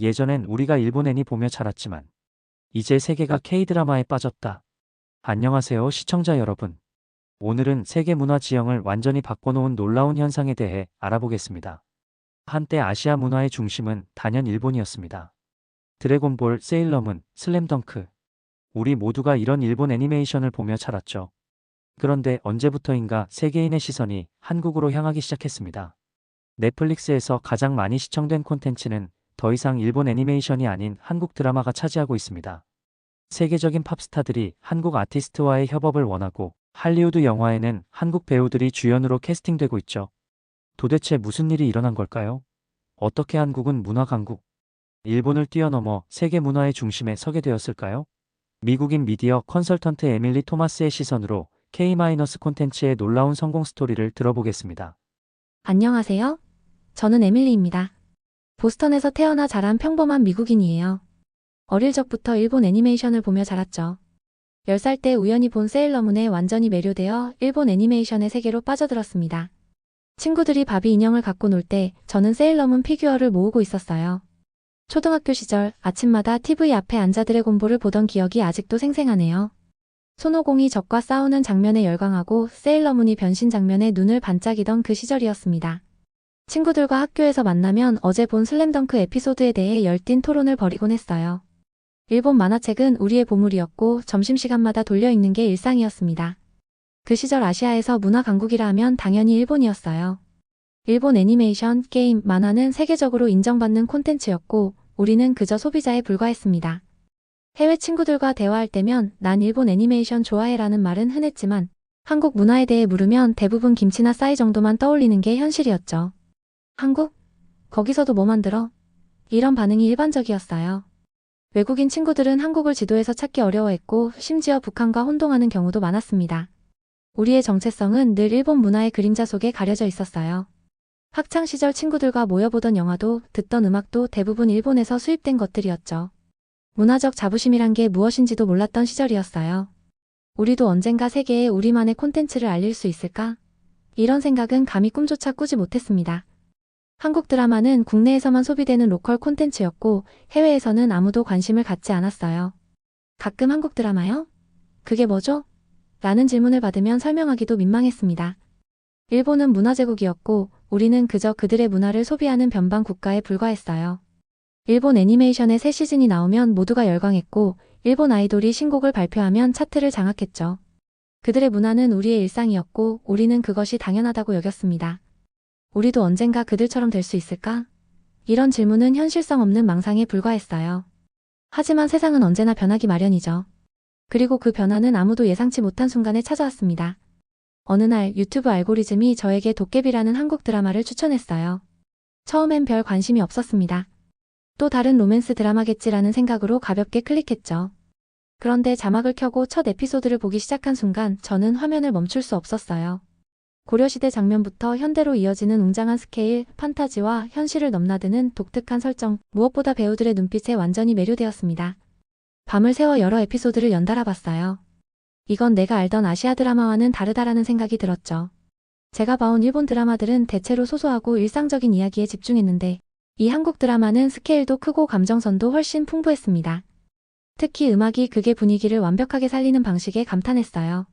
예전엔 우리가 일본 애니 보며 자랐지만 이제 세계가 K-드라마에 빠졌다. 안녕하세요 시청자 여러분. 오늘은 세계 문화 지형을 완전히 바꿔놓은 놀라운 현상에 대해 알아보겠습니다. 한때 아시아 문화의 중심은 단연 일본이었습니다. 드래곤볼, 세일러문, 슬램덩크. 우리 모두가 이런 일본 애니메이션을 보며 자랐죠. 그런데 언제부터인가 세계인의 시선이 한국으로 향하기 시작했습니다. 넷플릭스에서 가장 많이 시청된 콘텐츠는 더 이상 일본 애니메이션이 아닌 한국 드라마가 차지하고 있습니다. 세계적인 팝스타들이 한국 아티스트와의 협업을 원하고 할리우드 영화에는 한국 배우들이 주연으로 캐스팅되고 있죠. 도대체 무슨 일이 일어난 걸까요? 어떻게 한국은 문화 강국, 일본을 뛰어넘어 세계 문화의 중심에 서게 되었을까요? 미국인 미디어 컨설턴트 에밀리 토마스의 시선으로 K- 콘텐츠의 놀라운 성공 스토리를 들어보겠습니다. 안녕하세요. 저는 에밀리입니다. 보스턴에서 태어나 자란 평범한 미국인이에요. 어릴 적부터 일본 애니메이션을 보며 자랐죠. 10살 때 우연히 본 세일러문에 완전히 매료되어 일본 애니메이션의 세계로 빠져들었습니다. 친구들이 바비 인형을 갖고 놀 때 저는 세일러문 피규어를 모으고 있었어요. 초등학교 시절 아침마다 TV 앞에 앉아 드래곤볼을 보던 기억이 아직도 생생하네요. 손오공이 적과 싸우는 장면에 열광하고 세일러문이 변신 장면에 눈을 반짝이던 그 시절이었습니다. 친구들과 학교에서 만나면 어제 본 슬램덩크 에피소드에 대해 열띤 토론을 벌이곤 했어요. 일본 만화책은 우리의 보물이었고 점심시간마다 돌려 읽는 게 일상이었습니다. 그 시절 아시아에서 문화 강국이라 하면 당연히 일본이었어요. 일본 애니메이션, 게임, 만화는 세계적으로 인정받는 콘텐츠였고 우리는 그저 소비자에 불과했습니다. 해외 친구들과 대화할 때면 난 일본 애니메이션 좋아해 라는 말은 흔했지만 한국 문화에 대해 물으면 대부분 김치나 싸이 정도만 떠올리는 게 현실이었죠. 한국? 거기서도 뭐 만들어? 이런 반응이 일반적이었어요. 외국인 친구들은 한국을 지도에서 찾기 어려워했고 심지어 북한과 혼동하는 경우도 많았습니다. 우리의 정체성은 늘 일본 문화의 그림자 속에 가려져 있었어요. 학창시절 친구들과 모여보던 영화도 듣던 음악도 대부분 일본에서 수입된 것들이었죠. 문화적 자부심이란 게 무엇인지도 몰랐던 시절이었어요. 우리도 언젠가 세계에 우리만의 콘텐츠를 알릴 수 있을까? 이런 생각은 감히 꿈조차 꾸지 못했습니다. 한국 드라마는 국내에서만 소비되는 로컬 콘텐츠였고 해외에서는 아무도 관심을 갖지 않았어요. 가끔 한국 드라마요? 그게 뭐죠? 라는 질문을 받으면 설명하기도 민망했습니다. 일본은 문화제국이었고 우리는 그저 그들의 문화를 소비하는 변방 국가에 불과했어요. 일본 애니메이션의 새 시즌이 나오면 모두가 열광했고 일본 아이돌이 신곡을 발표하면 차트를 장악했죠. 그들의 문화는 우리의 일상이었고 우리는 그것이 당연하다고 여겼습니다. 우리도 언젠가 그들처럼 될 수 있을까? 이런 질문은 현실성 없는 망상에 불과했어요. 하지만 세상은 언제나 변하기 마련이죠. 그리고 그 변화는 아무도 예상치 못한 순간에 찾아왔습니다. 어느 날 유튜브 알고리즘이 저에게 도깨비라는 한국 드라마를 추천했어요. 처음엔 별 관심이 없었습니다. 또 다른 로맨스 드라마겠지라는 생각으로 가볍게 클릭했죠. 그런데 자막을 켜고 첫 에피소드를 보기 시작한 순간 저는 화면을 멈출 수 없었어요. 고려시대 장면부터 현대로 이어지는 웅장한 스케일, 판타지와 현실을 넘나드는 독특한 설정, 무엇보다 배우들의 눈빛에 완전히 매료되었습니다. 밤을 새워 여러 에피소드를 연달아 봤어요. 이건 내가 알던 아시아 드라마와는 다르다라는 생각이 들었죠. 제가 봐온 일본 드라마들은 대체로 소소하고 일상적인 이야기에 집중했는데 이 한국 드라마는 스케일도 크고 감정선도 훨씬 풍부했습니다. 특히 음악이 극의 분위기를 완벽하게 살리는 방식에 감탄했어요.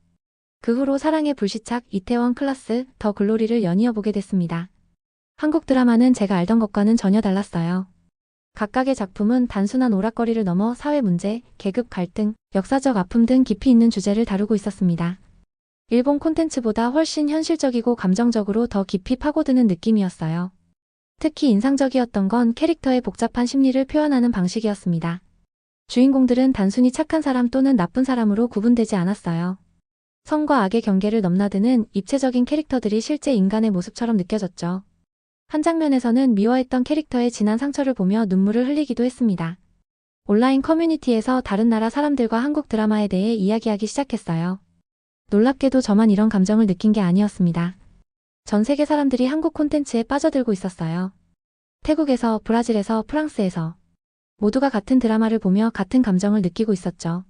그 후로 사랑의 불시착, 이태원 클라스, 더 글로리를 연이어 보게 됐습니다. 한국 드라마는 제가 알던 것과는 전혀 달랐어요. 각각의 작품은 단순한 오락거리를 넘어 사회 문제, 계급 갈등, 역사적 아픔 등 깊이 있는 주제를 다루고 있었습니다. 일본 콘텐츠보다 훨씬 현실적이고 감정적으로 더 깊이 파고드는 느낌이었어요. 특히 인상적이었던 건 캐릭터의 복잡한 심리를 표현하는 방식이었습니다. 주인공들은 단순히 착한 사람 또는 나쁜 사람으로 구분되지 않았어요. 선과 악의 경계를 넘나드는 입체적인 캐릭터들이 실제 인간의 모습처럼 느껴졌죠. 한 장면에서는 미워했던 캐릭터의 지난 상처를 보며 눈물을 흘리기도 했습니다. 온라인 커뮤니티에서 다른 나라 사람들과 한국 드라마에 대해 이야기하기 시작했어요. 놀랍게도 저만 이런 감정을 느낀 게 아니었습니다. 전 세계 사람들이 한국 콘텐츠에 빠져들고 있었어요. 태국에서, 브라질에서, 프랑스에서 모두가 같은 드라마를 보며 같은 감정을 느끼고 있었죠.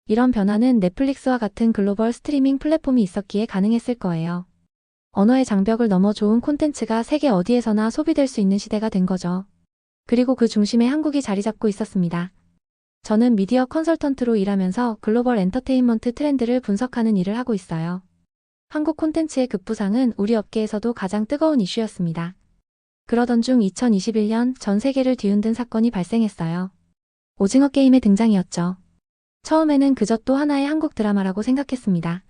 이런 변화는 넷플릭스와 같은 글로벌 스트리밍 플랫폼이 있었기에 가능했을 거예요. 언어의 장벽을 넘어 좋은 콘텐츠가 세계 어디에서나 소비될 수 있는 시대가 된 거죠. 그리고 그 중심에 한국이 자리 잡고 있었습니다. 저는 미디어 컨설턴트로 일하면서 글로벌 엔터테인먼트 트렌드를 분석하는 일을 하고 있어요. 한국 콘텐츠의 급부상은 우리 업계에서도 가장 뜨거운 이슈였습니다. 그러던 중 2021년 전 세계를 뒤흔든 사건이 발생했어요. 오징어 게임의 등장이었죠. 처음에는 그저 또 하나의 한국 드라마라고 생각했습니다.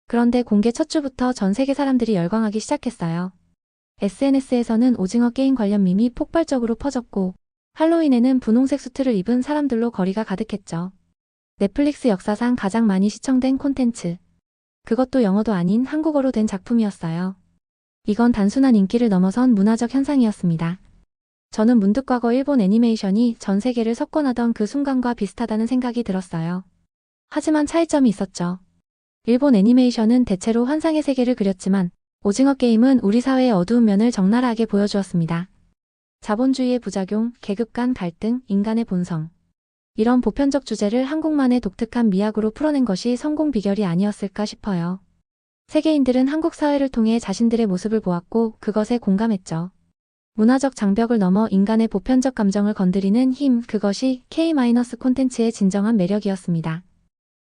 그런데 공개 첫 주부터 전 세계 사람들이 열광하기 시작했어요. SNS에서는 오징어 게임 관련 밈이 폭발적으로 퍼졌고 할로윈에는 분홍색 수트를 입은 사람들로 거리가 가득했죠. 넷플릭스 역사상 가장 많이 시청된 콘텐츠. 그것도 영어도 아닌 한국어로 된 작품이었어요. 이건 단순한 인기를 넘어선 문화적 현상이었습니다. 저는 문득 과거 일본 애니메이션이 전 세계를 석권하던 그 순간과 비슷하다는 생각이 들었어요. 하지만 차이점이 있었죠. 일본 애니메이션은 대체로 환상의 세계를 그렸지만 오징어 게임은 우리 사회의 어두운 면을 적나라하게 보여주었습니다. 자본주의의 부작용, 계급 간 갈등, 인간의 본성. 이런 보편적 주제를 한국만의 독특한 미학으로 풀어낸 것이 성공 비결이 아니었을까 싶어요. 세계인들은 한국 사회를 통해 자신들의 모습을 보았고 그것에 공감했죠. 문화적 장벽을 넘어 인간의 보편적 감정을 건드리는 힘, 그것이 K- 콘텐츠의 진정한 매력이었습니다.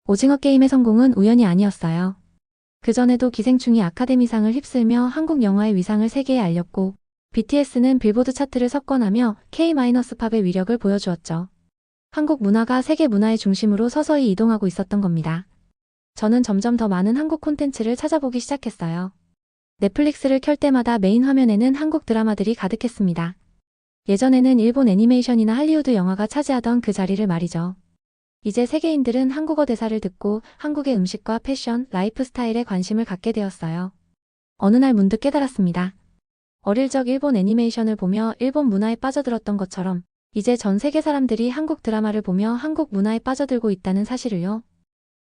오징어 게임의 성공은 우연이 아니었어요. 그전에도 기생충이 아카데미상을 휩쓸며 한국 영화의 위상을 세계에 알렸고 BTS는 빌보드 차트를 석권하며 K-팝의 위력을 보여주었죠. 한국 문화가 세계 문화의 중심으로 서서히 이동하고 있었던 겁니다. 저는 점점 더 많은 한국 콘텐츠를 찾아보기 시작했어요. 넷플릭스를 켤 때마다 메인 화면에는 한국 드라마들이 가득했습니다. 예전에는 일본 애니메이션이나 할리우드 영화가 차지하던 그 자리를 말이죠. 이제 세계인들은 한국어 대사를 듣고 한국의 음식과 패션, 라이프 스타일에 관심을 갖게 되었어요. 어느 날 문득 깨달았습니다. 어릴 적 일본 애니메이션을 보며 일본 문화에 빠져들었던 것처럼 이제 전 세계 사람들이 한국 드라마를 보며 한국 문화에 빠져들고 있다는 사실을요.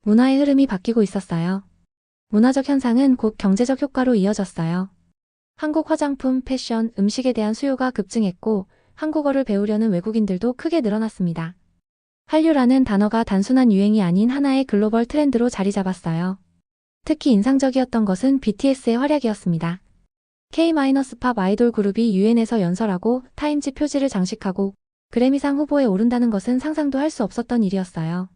문화의 흐름이 바뀌고 있었어요. 문화적 현상은 곧 경제적 효과로 이어졌어요. 한국 화장품, 패션, 음식에 대한 수요가 급증했고 한국어를 배우려는 외국인들도 크게 늘어났습니다. 한류라는 단어가 단순한 유행이 아닌 하나의 글로벌 트렌드로 자리 잡았어요. 특히 인상적이었던 것은 BTS의 활약이었습니다. K-팝 아이돌 그룹이 유엔에서 연설하고 타임지 표지를 장식하고 그래미상 후보에 오른다는 것은 상상도 할 수 없었던 일이었어요.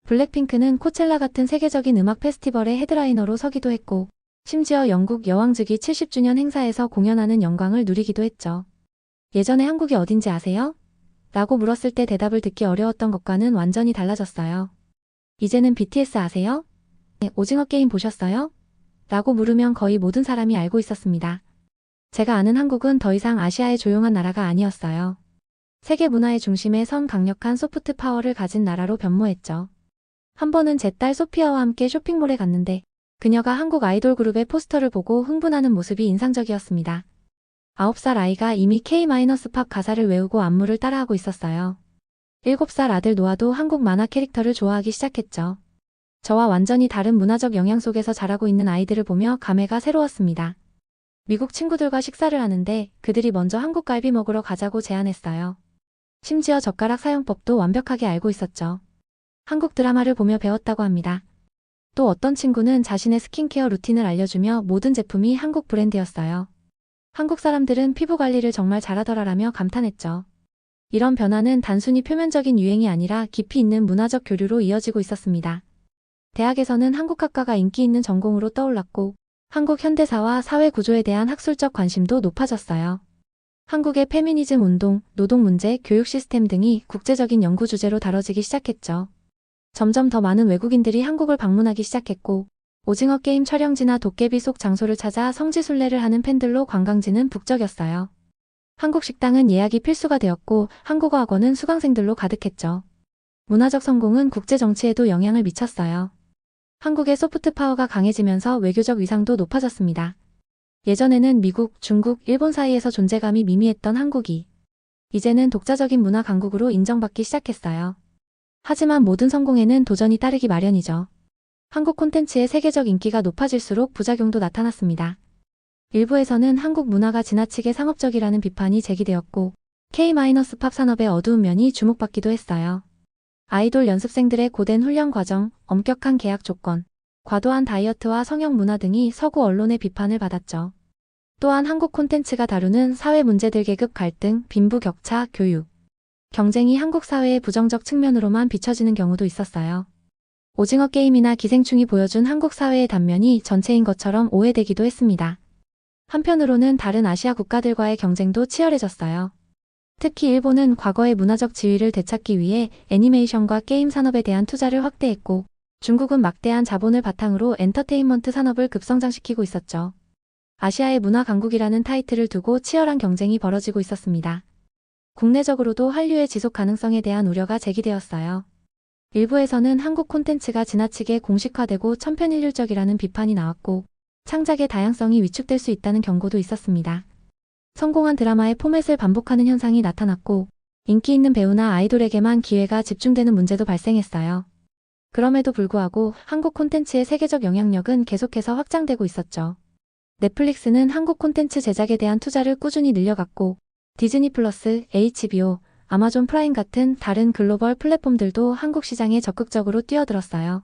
블랙핑크는 코첼라 같은 세계적인 음악 페스티벌의 헤드라이너로 서기도 했고 심지어 영국 여왕즉위 70주년 행사에서 공연하는 영광을 누리기도 했죠. 예전에 한국이 어딘지 아세요? 라고 물었을 때 대답을 듣기 어려웠던 것과는 완전히 달라졌어요. 이제는 BTS 아세요? 네, 오징어 게임 보셨어요? 라고 물으면 거의 모든 사람이 알고 있었습니다. 제가 아는 한국은 더 이상 아시아의 조용한 나라가 아니었어요. 세계 문화의 중심에 선 강력한 소프트 파워를 가진 나라로 변모했죠. 한 번은 제 딸 소피아와 함께 쇼핑몰에 갔는데 그녀가 한국 아이돌 그룹의 포스터를 보고 흥분하는 모습이 인상적이었습니다. 9살 아이가 이미 K-팝 가사를 외우고 안무를 따라하고 있었어요. 7살 아들 노아도 한국 만화 캐릭터를 좋아하기 시작했죠. 저와 완전히 다른 문화적 영향 속에서 자라고 있는 아이들을 보며 감회가 새로웠습니다. 미국 친구들과 식사를 하는데 그들이 먼저 한국 갈비 먹으러 가자고 제안했어요. 심지어 젓가락 사용법도 완벽하게 알고 있었죠. 한국 드라마를 보며 배웠다고 합니다. 또 어떤 친구는 자신의 스킨케어 루틴을 알려주며 모든 제품이 한국 브랜드였어요. 한국 사람들은 피부 관리를 정말 잘하더라라며 감탄했죠. 이런 변화는 단순히 표면적인 유행이 아니라 깊이 있는 문화적 교류로 이어지고 있었습니다. 대학에서는 한국학과가 인기 있는 전공으로 떠올랐고 한국 현대사와 사회 구조에 대한 학술적 관심도 높아졌어요. 한국의 페미니즘 운동, 노동 문제, 교육 시스템 등이 국제적인 연구 주제로 다뤄지기 시작했죠. 점점 더 많은 외국인들이 한국을 방문하기 시작했고 오징어 게임 촬영지나 도깨비 속 장소를 찾아 성지순례를 하는 팬들로 관광지는 북적였어요. 한국 식당은 예약이 필수가 되었고 한국어 학원은 수강생들로 가득했죠. 문화적 성공은 국제 정치에도 영향을 미쳤어요. 한국의 소프트 파워가 강해지면서 외교적 위상도 높아졌습니다. 예전에는 미국, 중국, 일본 사이에서 존재감이 미미했던 한국이 이제는 독자적인 문화 강국으로 인정받기 시작했어요. 하지만 모든 성공에는 도전이 따르기 마련이죠. 한국 콘텐츠의 세계적 인기가 높아질수록 부작용도 나타났습니다. 일부에서는 한국 문화가 지나치게 상업적이라는 비판이 제기되었고 K-팝 산업의 어두운 면이 주목받기도 했어요. 아이돌 연습생들의 고된 훈련 과정, 엄격한 계약 조건, 과도한 다이어트와 성형 문화 등이 서구 언론의 비판을 받았죠. 또한 한국 콘텐츠가 다루는 사회 문제들 계급 갈등, 빈부격차, 교육, 경쟁이 한국 사회의 부정적 측면으로만 비춰지는 경우도 있었어요. 오징어 게임이나 기생충이 보여준 한국 사회의 단면이 전체인 것처럼 오해되기도 했습니다. 한편으로는 다른 아시아 국가들과의 경쟁도 치열해졌어요. 특히 일본은 과거의 문화적 지위를 되찾기 위해 애니메이션과 게임 산업에 대한 투자를 확대했고, 중국은 막대한 자본을 바탕으로 엔터테인먼트 산업을 급성장시키고 있었죠. 아시아의 문화 강국이라는 타이틀을 두고 치열한 경쟁이 벌어지고 있었습니다. 국내적으로도 한류의 지속 가능성에 대한 우려가 제기되었어요. 일부에서는 한국 콘텐츠가 지나치게 공식화되고 천편일률적이라는 비판이 나왔고, 창작의 다양성이 위축될 수 있다는 경고도 있었습니다. 성공한 드라마의 포맷을 반복하는 현상이 나타났고, 인기 있는 배우나 아이돌에게만 기회가 집중되는 문제도 발생했어요. 그럼에도 불구하고 한국 콘텐츠의 세계적 영향력은 계속해서 확장되고 있었죠. 넷플릭스는 한국 콘텐츠 제작에 대한 투자를 꾸준히 늘려갔고, 디즈니 플러스, HBO, 아마존 프라임 같은 다른 글로벌 플랫폼들도 한국 시장에 적극적으로 뛰어들었어요.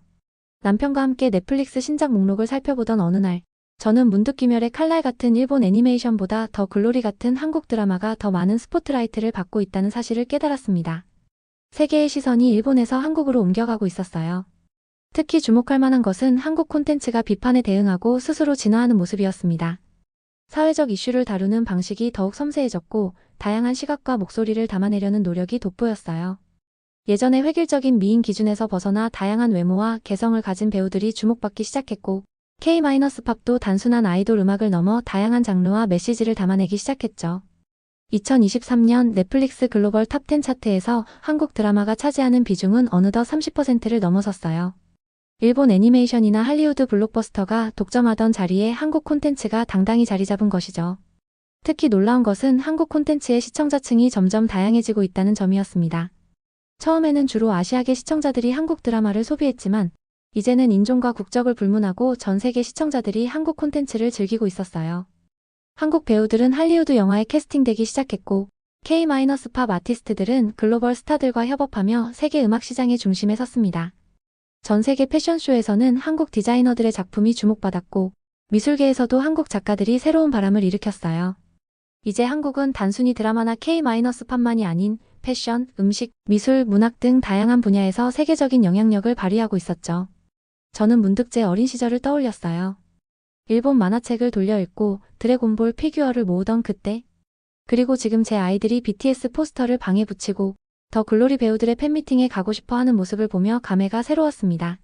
남편과 함께 넷플릭스 신작 목록을 살펴보던 어느 날, 저는 문득 귀멸의 칼날 같은 일본 애니메이션보다 더 글로리 같은 한국 드라마가 더 많은 스포트라이트를 받고 있다는 사실을 깨달았습니다. 세계의 시선이 일본에서 한국으로 옮겨가고 있었어요. 특히 주목할 만한 것은 한국 콘텐츠가 비판에 대응하고 스스로 진화하는 모습이었습니다. 사회적 이슈를 다루는 방식이 더욱 섬세해졌고, 다양한 시각과 목소리를 담아내려는 노력이 돋보였어요. 예전의 획일적인 미인 기준에서 벗어나 다양한 외모와 개성을 가진 배우들이 주목받기 시작했고, K-팝도 단순한 아이돌 음악을 넘어 다양한 장르와 메시지를 담아내기 시작했죠. 2023년 넷플릭스 글로벌 탑10 차트에서 한국 드라마가 차지하는 비중은 어느덧 30%를 넘어섰어요. 일본 애니메이션이나 할리우드 블록버스터가 독점하던 자리에 한국 콘텐츠가 당당히 자리 잡은 것이죠. 특히 놀라운 것은 한국 콘텐츠의 시청자층이 점점 다양해지고 있다는 점이었습니다. 처음에는 주로 아시아계 시청자들이 한국 드라마를 소비했지만, 이제는 인종과 국적을 불문하고 전 세계 시청자들이 한국 콘텐츠를 즐기고 있었어요. 한국 배우들은 할리우드 영화에 캐스팅되기 시작했고, K-팝 아티스트들은 글로벌 스타들과 협업하며 세계 음악 시장의 중심에 섰습니다. 전 세계 패션쇼에서는 한국 디자이너들의 작품이 주목받았고, 미술계에서도 한국 작가들이 새로운 바람을 일으켰어요. 이제 한국은 단순히 드라마나 K-팝만이 아닌 패션, 음식, 미술, 문학 등 다양한 분야에서 세계적인 영향력을 발휘하고 있었죠. 저는 문득 제 어린 시절을 떠올렸어요. 일본 만화책을 돌려 읽고 드래곤볼 피규어를 모으던 그때, 그리고 지금 제 아이들이 BTS 포스터를 방에 붙이고 더 글로리 배우들의 팬미팅에 가고 싶어 하는 모습을 보며 감회가 새로웠습니다.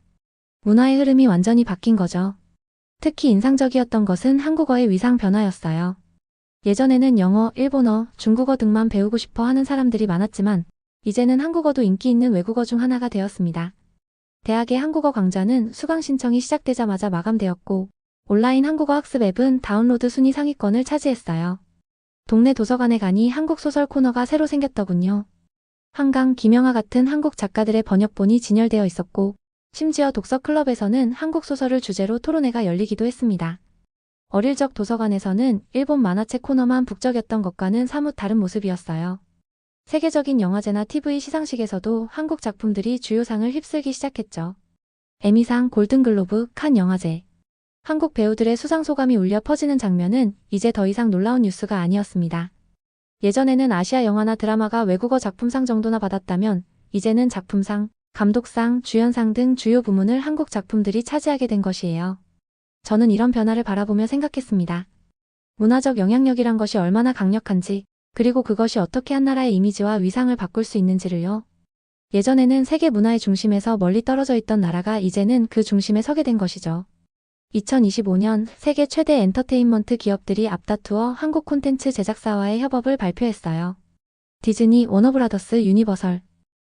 문화의 흐름이 완전히 바뀐 거죠. 특히 인상적이었던 것은 한국어의 위상 변화였어요. 예전에는 영어, 일본어, 중국어 등만 배우고 싶어 하는 사람들이 많았지만, 이제는 한국어도 인기 있는 외국어 중 하나가 되었습니다. 대학의 한국어 강좌는 수강 신청이 시작되자마자 마감되었고, 온라인 한국어 학습 앱은 다운로드 순위 상위권을 차지했어요. 동네 도서관에 가니 한국 소설 코너가 새로 생겼더군요. 한강, 김영하 같은 한국 작가들의 번역본이 진열되어 있었고, 심지어 독서 클럽에서는 한국 소설을 주제로 토론회가 열리기도 했습니다. 어릴 적 도서관에서는 일본 만화책 코너만 북적였던 것과는 사뭇 다른 모습이었어요. 세계적인 영화제나 TV 시상식에서도 한국 작품들이 주요 상을 휩쓸기 시작했죠. 에미상, 골든글로브, 칸 영화제. 한국 배우들의 수상 소감이 울려 퍼지는 장면은 이제 더 이상 놀라운 뉴스가 아니었습니다. 예전에는 아시아 영화나 드라마가 외국어 작품상 정도나 받았다면, 이제는 작품상, 감독상, 주연상 등 주요 부문을 한국 작품들이 차지하게 된 것이에요. 저는 이런 변화를 바라보며 생각했습니다. 문화적 영향력이란 것이 얼마나 강력한지, 그리고 그것이 어떻게 한 나라의 이미지와 위상을 바꿀 수 있는지를요. 예전에는 세계 문화의 중심에서 멀리 떨어져 있던 나라가 이제는 그 중심에 서게 된 것이죠. 2025년 세계 최대 엔터테인먼트 기업들이 앞다투어 한국 콘텐츠 제작사와의 협업을 발표했어요. 디즈니, 워너브라더스, 유니버설,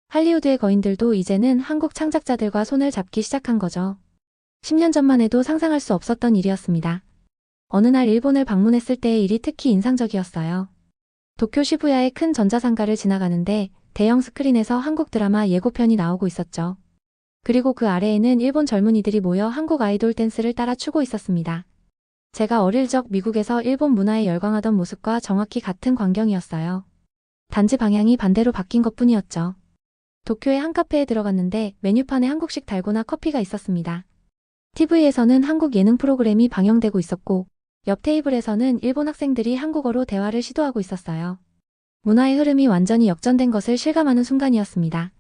할리우드의 거인들도 이제는 한국 창작자들과 손을 잡기 시작한 거죠. 10년 전만 해도 상상할 수 없었던 일이었습니다. 어느 날 일본을 방문했을 때의 일이 특히 인상적이었어요. 도쿄 시부야의 큰 전자상가를 지나가는데 대형 스크린에서 한국 드라마 예고편이 나오고 있었죠. 그리고 그 아래에는 일본 젊은이들이 모여 한국 아이돌 댄스를 따라 추고 있었습니다. 제가 어릴 적 미국에서 일본 문화에 열광하던 모습과 정확히 같은 광경이었어요. 단지 방향이 반대로 바뀐 것뿐이었죠. 도쿄의 한 카페에 들어갔는데 메뉴판에 한국식 달고나 커피가 있었습니다. TV에서는 한국 예능 프로그램이 방영되고 있었고, 옆 테이블에서는 일본 학생들이 한국어로 대화를 시도하고 있었어요. 문화의 흐름이 완전히 역전된 것을 실감하는 순간이었습니다.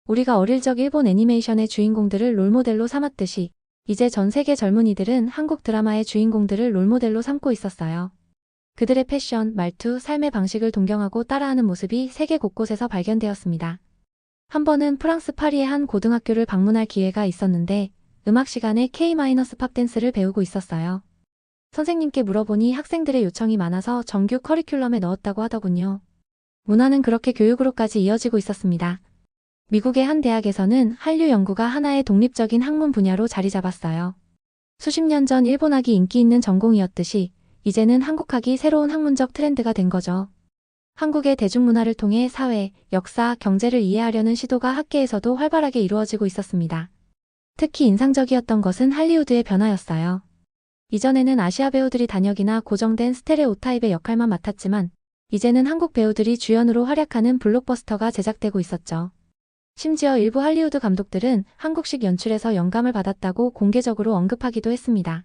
우리가 어릴 적 일본 애니메이션의 주인공들을 롤모델로 삼았듯이 이제 전 세계 젊은이들은 한국 드라마의 주인공들을 롤모델로 삼고 있었어요. 그들의 패션, 말투, 삶의 방식을 동경하고 따라하는 모습이 세계 곳곳에서 발견되었습니다. 한 번은 프랑스 파리의 한 고등학교를 방문할 기회가 있었는데 음악 시간에 K-팝 댄스를 배우고 있었어요. 선생님께 물어보니 학생들의 요청이 많아서 정규 커리큘럼에 넣었다고 하더군요. 문화는 그렇게 교육으로까지 이어지고 있었습니다. 미국의 한 대학에서는 한류 연구가 하나의 독립적인 학문 분야로 자리 잡았어요. 수십 년 전 일본학이 인기 있는 전공이었듯이 이제는 한국학이 새로운 학문적 트렌드가 된 거죠. 한국의 대중문화를 통해 사회, 역사, 경제를 이해하려는 시도가 학계에서도 활발하게 이루어지고 있었습니다. 특히 인상적이었던 것은 할리우드의 변화였어요. 이전에는 아시아 배우들이 단역이나 고정된 스테레오타입의 역할만 맡았지만 이제는 한국 배우들이 주연으로 활약하는 블록버스터가 제작되고 있었죠. 심지어 일부 할리우드 감독들은 한국식 연출에서 영감을 받았다고 공개적으로 언급하기도 했습니다.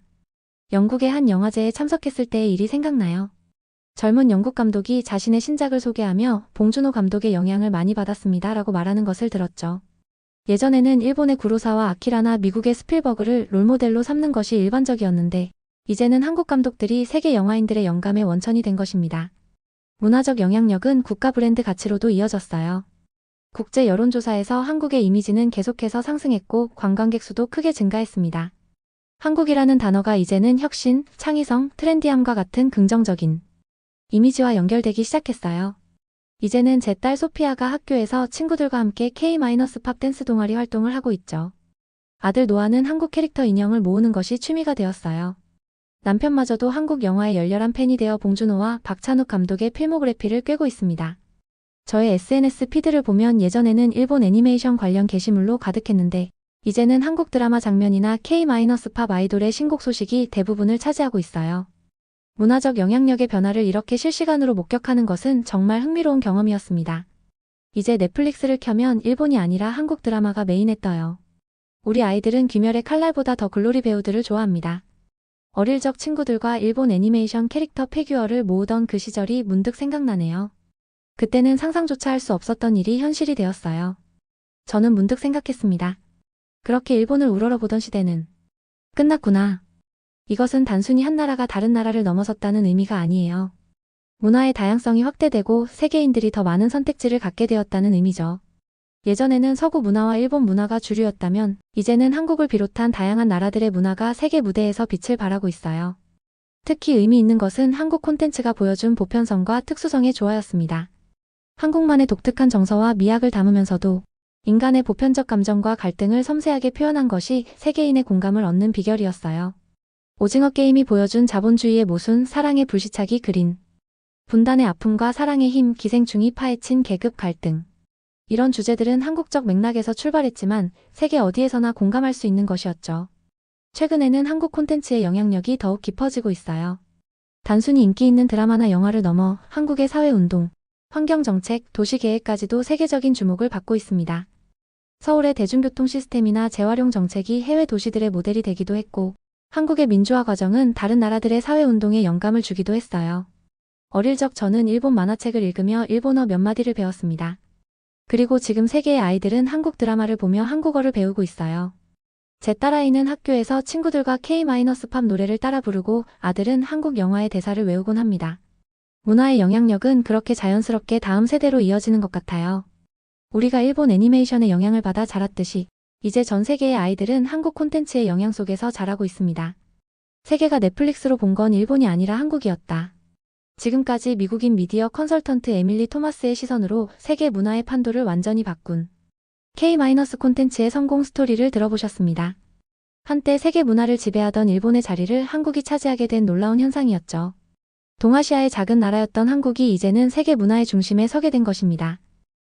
영국의 한 영화제에 참석했을 때의 일이 생각나요. 젊은 영국 감독이 자신의 신작을 소개하며 봉준호 감독의 영향을 많이 받았습니다 라고 말하는 것을 들었죠. 예전에는 일본의 구로사와 아키라나 미국의 스필버그를 롤모델로 삼는 것이 일반적이었는데 이제는 한국 감독들이 세계 영화인들의 영감의 원천이 된 것입니다. 문화적 영향력은 국가 브랜드 가치로도 이어졌어요. 국제 여론조사에서 한국의 이미지는 계속해서 상승했고 관광객 수도 크게 증가했습니다. 한국이라는 단어가 이제는 혁신, 창의성, 트렌디함과 같은 긍정적인 이미지와 연결되기 시작했어요. 이제는 제 딸 소피아가 학교에서 친구들과 함께 K-팝 댄스 동아리 활동을 하고 있죠. 아들 노아는 한국 캐릭터 인형을 모으는 것이 취미가 되었어요. 남편마저도 한국 영화의 열렬한 팬이 되어 봉준호와 박찬욱 감독의 필모그래피를 꿰고 있습니다. 저의 SNS 피드를 보면 예전에는 일본 애니메이션 관련 게시물로 가득했는데 이제는 한국 드라마 장면이나 K-팝 아이돌의 신곡 소식이 대부분을 차지하고 있어요. 문화적 영향력의 변화를 이렇게 실시간으로 목격하는 것은 정말 흥미로운 경험이었습니다. 이제 넷플릭스를 켜면 일본이 아니라 한국 드라마가 메인에 떠요. 우리 아이들은 귀멸의 칼날보다 더 글로리 배우들을 좋아합니다. 어릴 적 친구들과 일본 애니메이션 캐릭터 피규어를 모으던 그 시절이 문득 생각나네요. 그때는 상상조차 할 수 없었던 일이 현실이 되었어요. 저는 문득 생각했습니다. 그렇게 일본을 우러러보던 시대는 끝났구나. 이것은 단순히 한 나라가 다른 나라를 넘어섰다는 의미가 아니에요. 문화의 다양성이 확대되고 세계인들이 더 많은 선택지를 갖게 되었다는 의미죠. 예전에는 서구 문화와 일본 문화가 주류였다면 이제는 한국을 비롯한 다양한 나라들의 문화가 세계 무대에서 빛을 발하고 있어요. 특히 의미 있는 것은 한국 콘텐츠가 보여준 보편성과 특수성의 조화였습니다. 한국만의 독특한 정서와 미학을 담으면서도 인간의 보편적 감정과 갈등을 섬세하게 표현한 것이 세계인의 공감을 얻는 비결이었어요. 오징어 게임이 보여준 자본주의의 모순, 사랑의 불시착이 그린 분단의 아픔과 사랑의 힘, 기생충이 파헤친 계급 갈등. 이런 주제들은 한국적 맥락에서 출발했지만 세계 어디에서나 공감할 수 있는 것이었죠. 최근에는 한국 콘텐츠의 영향력이 더욱 깊어지고 있어요. 단순히 인기 있는 드라마나 영화를 넘어 한국의 사회운동, 환경정책, 도시계획까지도 세계적인 주목을 받고 있습니다. 서울의 대중교통 시스템이나 재활용 정책이 해외 도시들의 모델이 되기도 했고 한국의 민주화 과정은 다른 나라들의 사회운동에 영감을 주기도 했어요. 어릴 적 저는 일본 만화책을 읽으며 일본어 몇 마디를 배웠습니다. 그리고 지금 세계의 아이들은 한국 드라마를 보며 한국어를 배우고 있어요. 제 딸아이는 학교에서 친구들과 K-팝 노래를 따라 부르고 아들은 한국 영화의 대사를 외우곤 합니다. 문화의 영향력은 그렇게 자연스럽게 다음 세대로 이어지는 것 같아요. 우리가 일본 애니메이션의 영향을 받아 자랐듯이 이제 전 세계의 아이들은 한국 콘텐츠의 영향 속에서 자라고 있습니다. 세계가 넷플릭스로 본 건 일본이 아니라 한국이었다. 지금까지 미국인 미디어 컨설턴트 에밀리 토마스의 시선으로 세계 문화의 판도를 완전히 바꾼 K- 콘텐츠의 성공 스토리를 들어보셨습니다. 한때 세계 문화를 지배하던 일본의 자리를 한국이 차지하게 된 놀라운 현상이었죠. 동아시아의 작은 나라였던 한국이 이제는 세계 문화의 중심에 서게 된 것입니다.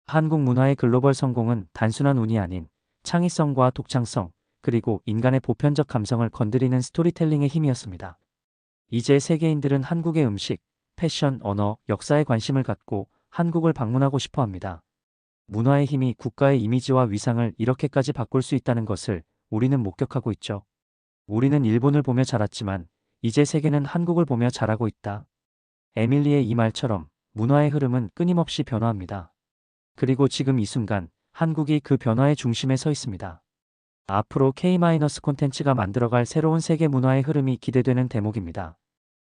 한국 문화의 글로벌 성공은 단순한 운이 아닌 창의성과 독창성, 그리고 인간의 보편적 감성을 건드리는 스토리텔링의 힘이었습니다. 이제 세계인들은 한국의 음식, 패션, 언어, 역사에 관심을 갖고 한국을 방문하고 싶어 합니다. 문화의 힘이 국가의 이미지와 위상을 이렇게까지 바꿀 수 있다는 것을 우리는 목격하고 있죠. 우리는 일본을 보며 자랐지만 이제 세계는 한국을 보며 자라고 있다. 에밀리의 이 말처럼 문화의 흐름은 끊임없이 변화합니다. 그리고 지금 이 순간 한국이 그 변화의 중심에 서 있습니다. 앞으로 K- 콘텐츠가 만들어갈 새로운 세계 문화의 흐름이 기대되는 대목입니다.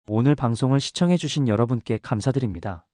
오늘 방송을 시청해주신 여러분께 감사드립니다.